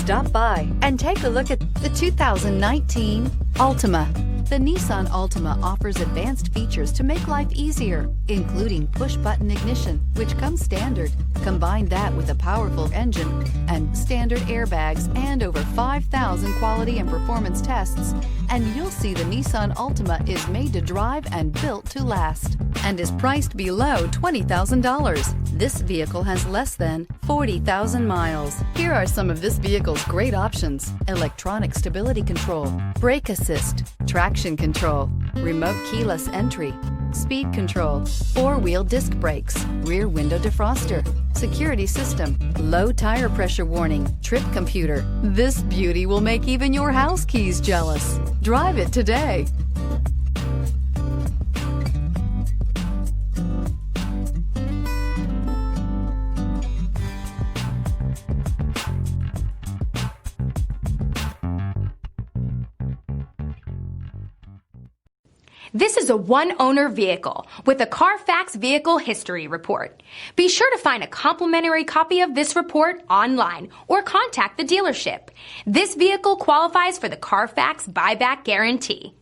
Stop by and take a look at the 2019 Altima. The Nissan Altima offers advanced features to make life easier, including push-button ignition, which comes standard. Combine that with a powerful engine and standard airbags and over 5,000 quality and performance tests, and you'll see the Nissan Altima is made to drive and built to last and is priced below $20,000. This vehicle has less than 40,000 miles. Here are some of this vehicle's great options: electronic stability control, brake assist, traction control, remote keyless entry, speed control, four-wheel disc brakes, rear window defroster, security system, low tire pressure warning, trip computer. This beauty will make even your house keys jealous. Drive it today. This is a one-owner vehicle with a Carfax Vehicle History Report. Be sure to find a complimentary copy of this report online or contact the dealership. This vehicle qualifies for the Carfax Buyback Guarantee.